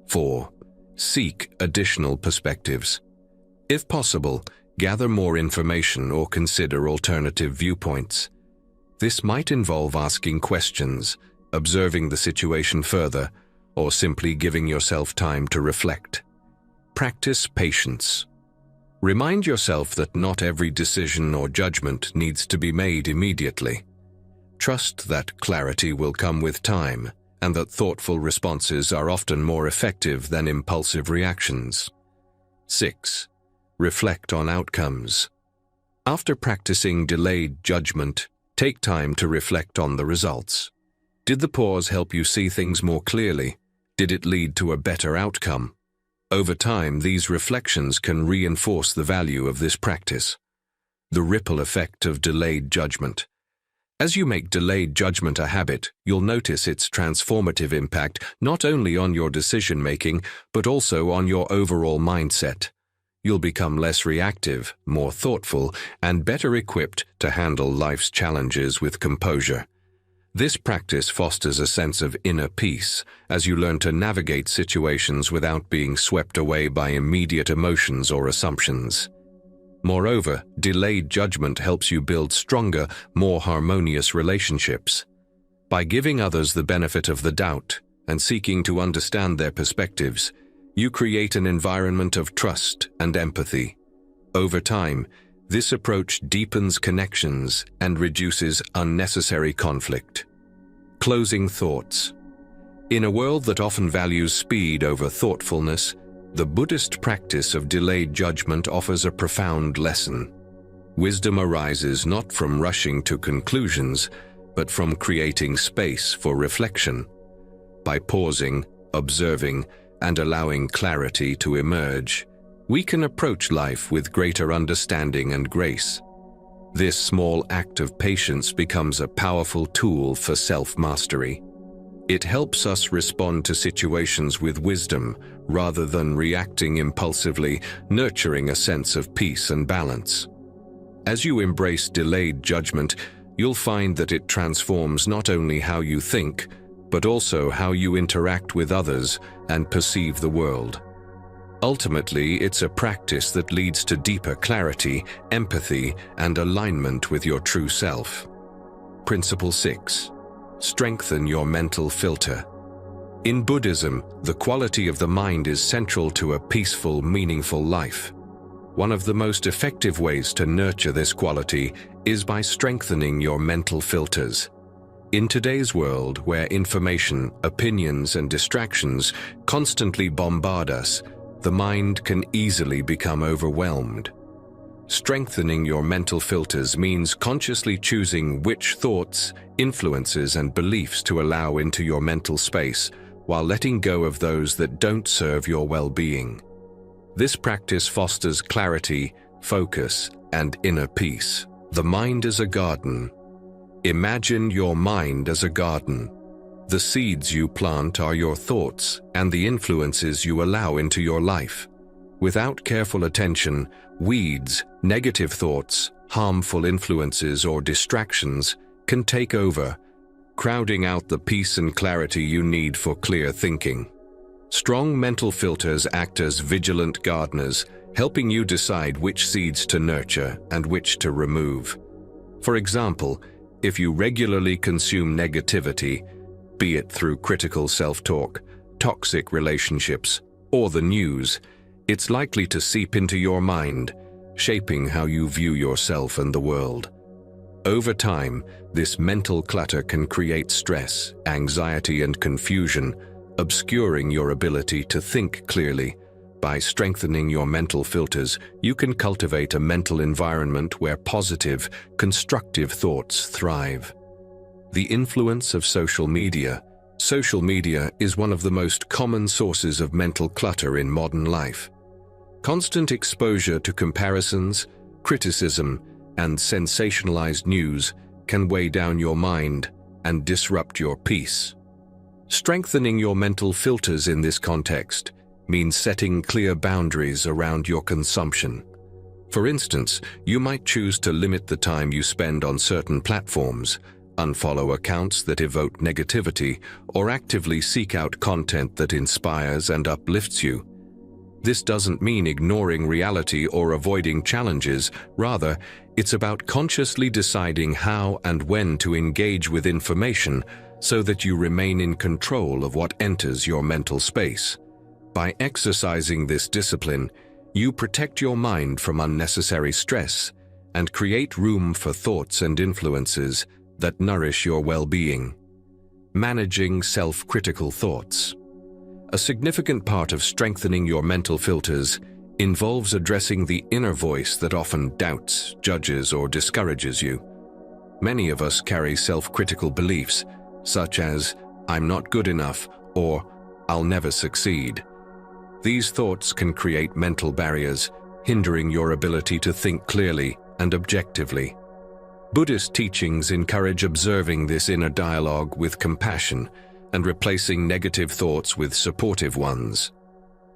4. Seek additional perspectives. If possible, gather more information or consider alternative viewpoints. This might involve asking questions, observing the situation further, or simply giving yourself time to reflect. Practice patience. Remind yourself that not every decision or judgment needs to be made immediately. Trust that clarity will come with time, and that thoughtful responses are often more effective than impulsive reactions. 6. Reflect on outcomes. After practicing delayed judgment, take time to reflect on the results. Did the pause help you see things more clearly? Did it lead to a better outcome? Over time, these reflections can reinforce the value of this practice. The ripple effect of delayed judgment. As you make delayed judgment a habit, you'll notice its transformative impact not only on your decision-making, but also on your overall mindset. You'll become less reactive, more thoughtful, and better equipped to handle life's challenges with composure. This practice fosters a sense of inner peace as you learn to navigate situations without being swept away by immediate emotions or assumptions. Moreover, delayed judgment helps you build stronger, more harmonious relationships. By giving others the benefit of the doubt and seeking to understand their perspectives, you create an environment of trust and empathy. Over time, this approach deepens connections and reduces unnecessary conflict. Closing thoughts. In a world that often values speed over thoughtfulness, the Buddhist practice of delayed judgment offers a profound lesson. Wisdom arises not from rushing to conclusions, but from creating space for reflection. By pausing, observing, and allowing clarity to emerge, we can approach life with greater understanding and grace. This small act of patience becomes a powerful tool for self-mastery. It helps us respond to situations with wisdom rather than reacting impulsively, nurturing a sense of peace and balance. As you embrace delayed judgment, you'll find that it transforms not only how you think, but also how you interact with others and perceive the world. Ultimately, it's a practice that leads to deeper clarity, empathy, and alignment with your true self. Principle 6. Strengthen your mental filter. In Buddhism, the quality of the mind is central to a peaceful, meaningful life. One of the most effective ways to nurture this quality is by strengthening your mental filters. In today's world, where information, opinions, and distractions constantly bombard us, the mind can easily become overwhelmed. Strengthening your mental filters means consciously choosing which thoughts, influences, and beliefs to allow into your mental space, while letting go of those that don't serve your well-being. This practice fosters clarity, focus, and inner peace. The mind is a garden. Imagine your mind as a garden. The seeds you plant are your thoughts and the influences you allow into your life. Without careful attention, weeds, negative thoughts, harmful influences, or distractions can take over, crowding out the peace and clarity you need for clear thinking. Strong mental filters act as vigilant gardeners, helping you decide which seeds to nurture and which to remove. For example, if you regularly consume negativity, be it through critical self-talk, toxic relationships, or the news, it's likely to seep into your mind, shaping how you view yourself and the world. Over time, this mental clutter can create stress, anxiety, and confusion, obscuring your ability to think clearly. By strengthening your mental filters, you can cultivate a mental environment where positive, constructive thoughts thrive. The influence of social media. Social media is one of the most common sources of mental clutter in modern life. Constant exposure to comparisons, criticism, and sensationalized news can weigh down your mind and disrupt your peace. Strengthening your mental filters in this context means setting clear boundaries around your consumption. For instance, you might choose to limit the time you spend on certain platforms, unfollow accounts that evoke negativity, or actively seek out content that inspires and uplifts you. This doesn't mean ignoring reality or avoiding challenges. Rather, it's about consciously deciding how and when to engage with information so that you remain in control of what enters your mental space. By exercising this discipline, you protect your mind from unnecessary stress and create room for thoughts and influences that nourish your well-being. Managing self-critical thoughts. A significant part of strengthening your mental filters involves addressing the inner voice that often doubts, judges, or discourages you. Many of us carry self-critical beliefs, such as, "I'm not good enough," or "I'll never succeed." These thoughts can create mental barriers, hindering your ability to think clearly and objectively. Buddhist teachings encourage observing this inner dialogue with compassion and replacing negative thoughts with supportive ones.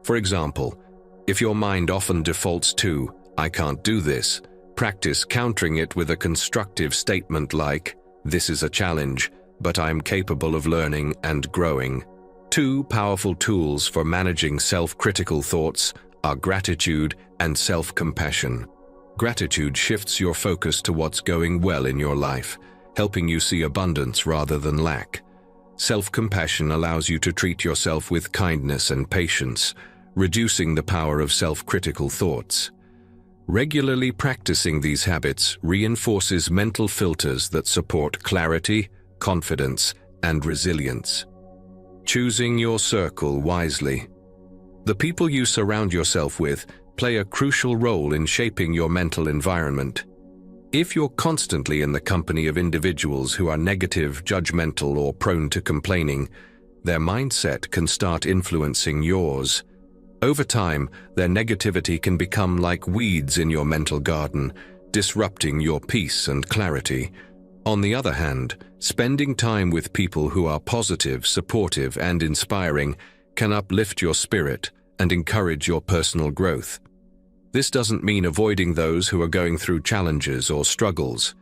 For example, if your mind often defaults to, "I can't do this," practice countering it with a constructive statement like, "This is a challenge, but I'm capable of learning and growing." Two powerful tools for managing self-critical thoughts are gratitude and self-compassion. Gratitude shifts your focus to what's going well in your life, helping you see abundance rather than lack. Self-compassion allows you to treat yourself with kindness and patience, reducing the power of self-critical thoughts. Regularly practicing these habits reinforces mental filters that support clarity, confidence, and resilience. Choosing your circle wisely. The people you surround yourself with play a crucial role in shaping your mental environment. If you're constantly in the company of individuals who are negative, judgmental, or prone to complaining, their mindset can start influencing yours. Over time, their negativity can become like weeds in your mental garden, disrupting your peace and clarity. On the other hand, spending time with people who are positive, supportive, and inspiring can uplift your spirit and encourage your personal growth. This doesn't mean avoiding those who are going through challenges or struggles.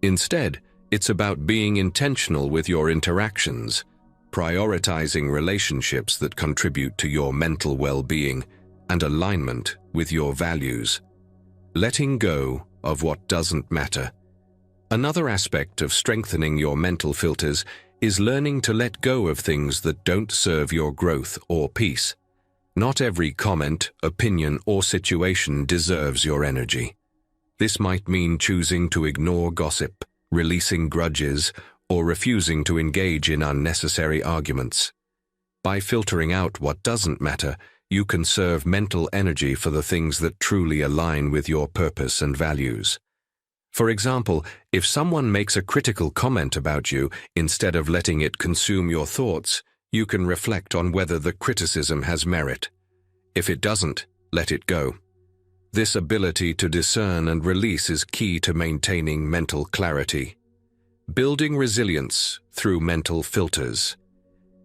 Instead, it's about being intentional with your interactions, prioritizing relationships that contribute to your mental well-being and alignment with your values. Letting go of what doesn't matter. Another aspect of strengthening your mental filters is learning to let go of things that don't serve your growth or peace. Not every comment, opinion, or situation deserves your energy. This might mean choosing to ignore gossip, releasing grudges, or refusing to engage in unnecessary arguments. By filtering out what doesn't matter, you conserve mental energy for the things that truly align with your purpose and values. For example, if someone makes a critical comment about you, instead of letting it consume your thoughts, you can reflect on whether the criticism has merit. If it doesn't, let it go. This ability to discern and release is key to maintaining mental clarity. Building resilience through mental filters.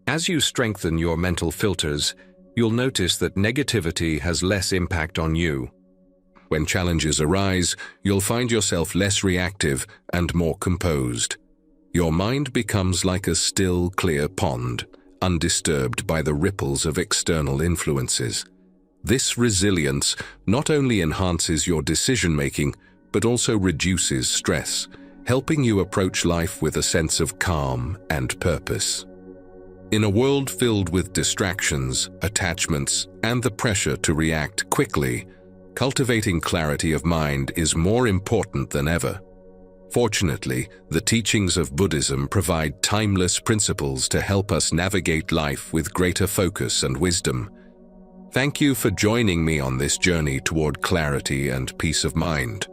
As you strengthen your mental filters, you'll notice that negativity has less impact on you. When challenges arise, you'll find yourself less reactive and more composed. Your mind becomes like a still, clear pond, undisturbed by the ripples of external influences. This resilience not only enhances your decision-making, but also reduces stress, helping you approach life with a sense of calm and purpose. In a world filled with distractions, attachments, and the pressure to react quickly, cultivating clarity of mind is more important than ever. Fortunately, the teachings of Buddhism provide timeless principles to help us navigate life with greater focus and wisdom. Thank you for joining me on this journey toward clarity and peace of mind.